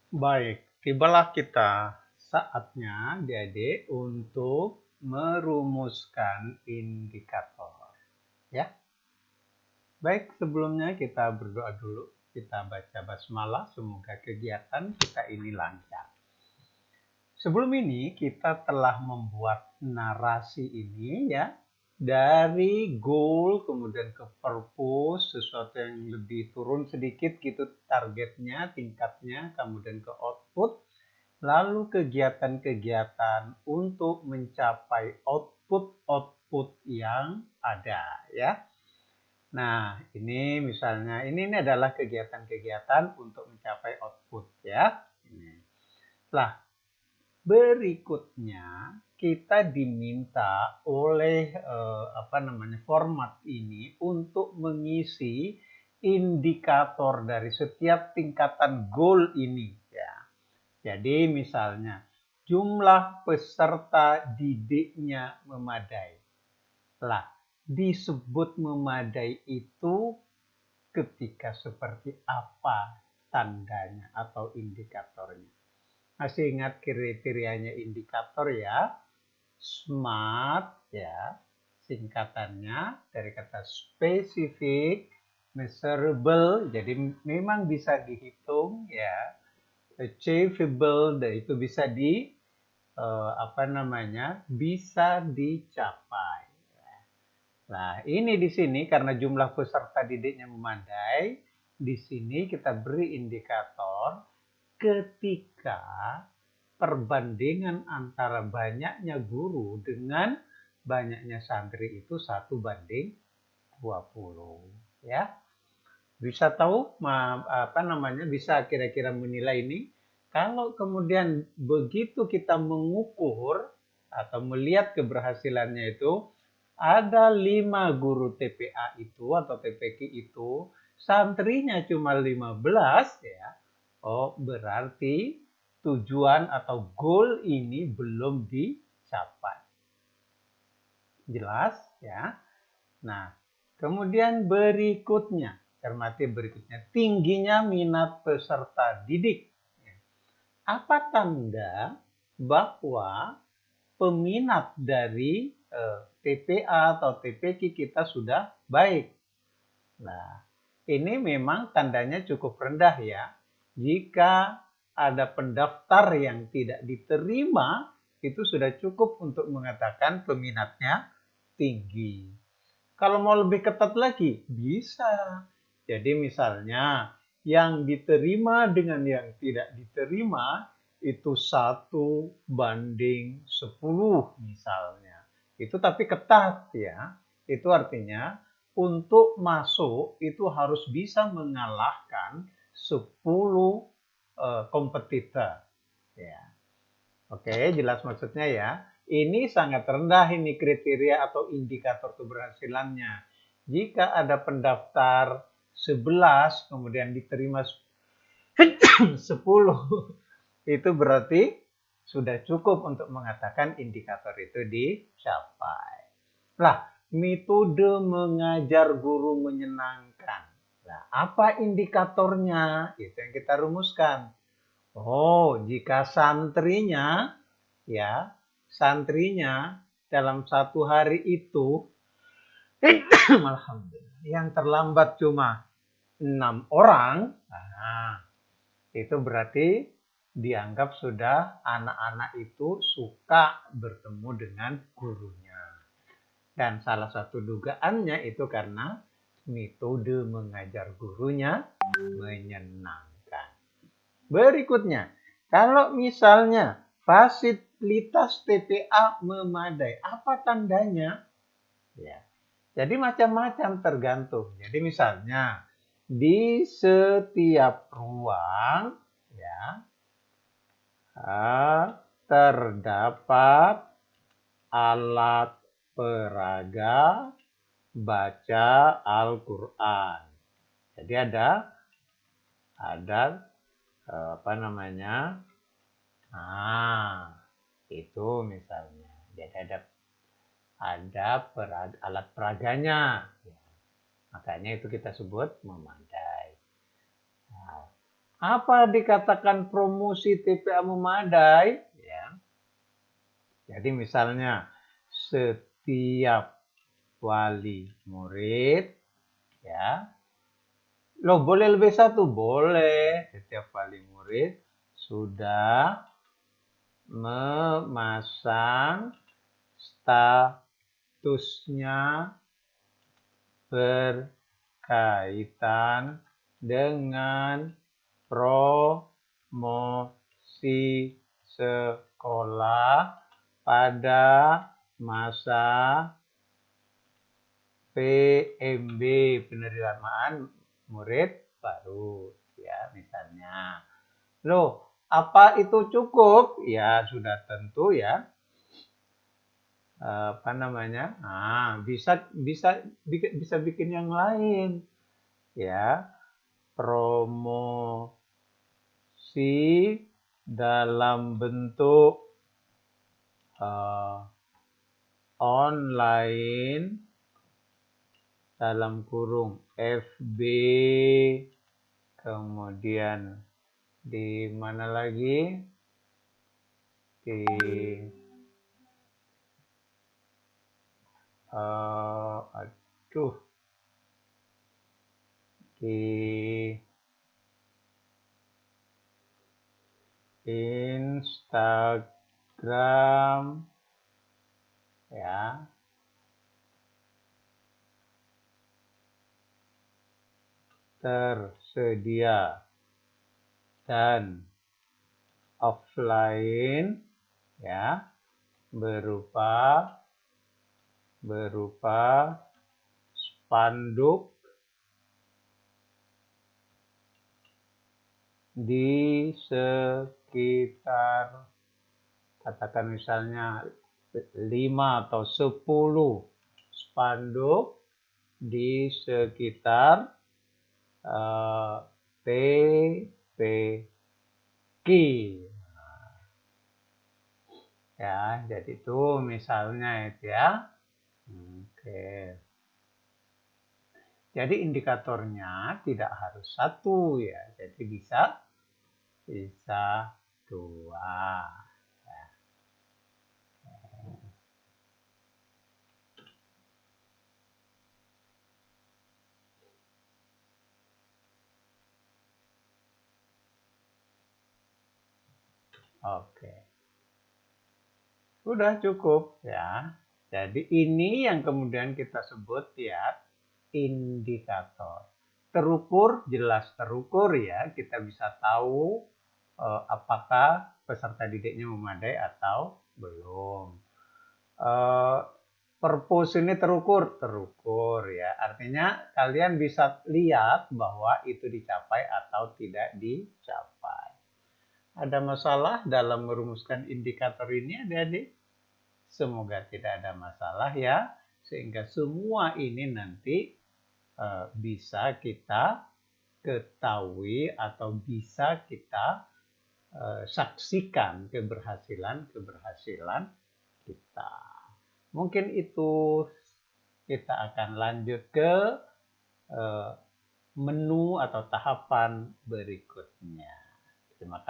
Baik, tibalah kita saatnya adik-adik untuk merumuskan indikator. Ya, baik sebelumnya kita berdoa dulu. Kita baca basmalah, semoga kegiatan kita ini lancar. Sebelum ini kita telah membuat narasi ini ya, dari goal kemudian ke purpose, sesuatu yang lebih turun sedikit gitu targetnya, tingkatnya, kemudian ke output, lalu kegiatan-kegiatan untuk mencapai output-output yang ada ya. Nah, ini misalnya ini adalah kegiatan-kegiatan untuk mencapai output ya. Nah, berikutnya kita diminta oleh format ini untuk mengisi indikator dari setiap tingkatan goal ini ya. Jadi misalnya jumlah peserta didiknya memadai. Lah, disebut memadai itu ketika seperti apa tandanya atau indikatornya. Masih ingat kriterianya indikator ya? SMART ya, singkatannya dari kata specific, measurable, jadi memang bisa dihitung ya, achievable, dan itu bisa bisa dicapai. Nah, ini di sini karena jumlah peserta didiknya memadai, di sini kita beri indikator ketika perbandingan antara banyaknya guru dengan banyaknya santri itu 1:20 ya. Bisa tahu bisa kira-kira menilai ini kalau kemudian begitu kita mengukur atau melihat keberhasilannya itu ada 5 guru TPA itu atau TPQ itu santrinya cuma 15 ya. Oh, berarti tujuan atau goal ini belum dicapai. Jelas ya? Nah, kemudian berikutnya, cermati berikutnya, tingginya minat peserta didik. Apa tanda bahwa peminat dari TPA atau TPQ kita sudah baik? Nah, ini memang tandanya cukup rendah ya. Jika ada pendaftar yang tidak diterima, itu sudah cukup untuk mengatakan peminatnya tinggi. Kalau mau lebih ketat lagi, bisa. Jadi misalnya yang diterima dengan yang tidak diterima itu 1:10 misalnya. Itu tapi ketat ya. Itu artinya untuk masuk itu harus bisa mengalahkan 10 kompetitor. Ya. Oke, jelas maksudnya ya. Ini sangat rendah ini kriteria atau indikator keberhasilannya. Jika ada pendaftar 11 kemudian diterima 10, itu berarti sudah cukup untuk mengatakan indikator itu dicapai. Lah, metode mengajar guru menyenangkan. Nah, apa indikatornya? Itu yang kita rumuskan. Oh, jika santrinya dalam satu hari itu alhamdulillah yang terlambat cuma 6 orang, nah, itu berarti dianggap sudah anak-anak itu suka bertemu dengan gurunya. Dan salah satu dugaannya itu karena metode mengajar gurunya menyenangkan. Berikutnya, kalau misalnya fasilitas TPA memadai, apa tandanya? Ya. Jadi macam-macam tergantung. Jadi misalnya di setiap ruang ya terdapat alat peraga baca Al-Qur'an. Jadi ada apa namanya? Nah, itu misalnya. Jadi ada alat peraganya. Ya. Makanya itu kita sebut memadai. Nah, Apa dikatakan promosi TPA memadai? Ya. Jadi misalnya setiap wali murid, ya, loh boleh lebih satu? Boleh. Setiap wali murid sudah memasang statusnya berkaitan dengan promosi sekolah pada masa PMB, penerimaan murid baru, ya misalnya. Loh, apa itu cukup? Ya sudah tentu ya. Apa namanya? Bisa bikin yang lain, ya. Promosi dalam bentuk online dalam kurung FB, kemudian di mana lagi? Di di Instagram, ya, tersedia, dan offline, ya, berupa spanduk di sekitar, katakan misalnya 5 atau 10 spanduk di sekitar TPQ. Ya, jadi itu misalnya itu ya. Oke. Jadi indikatornya tidak harus satu ya, jadi bisa dua. Ya. Oke. Sudah cukup ya. Jadi ini yang kemudian kita sebut ya indikator. Terukur, jelas terukur ya, kita bisa tahu apakah peserta didiknya memadai atau belum. Purpose ini terukur ya. Artinya kalian bisa lihat bahwa itu dicapai atau tidak dicapai. Ada masalah dalam merumuskan indikator ini adik-adik? Semoga tidak ada masalah ya, sehingga semua ini nanti bisa kita ketahui atau bisa kita saksikan keberhasilan kita. Mungkin itu, kita akan lanjut ke menu atau tahapan berikutnya. Terima kasih.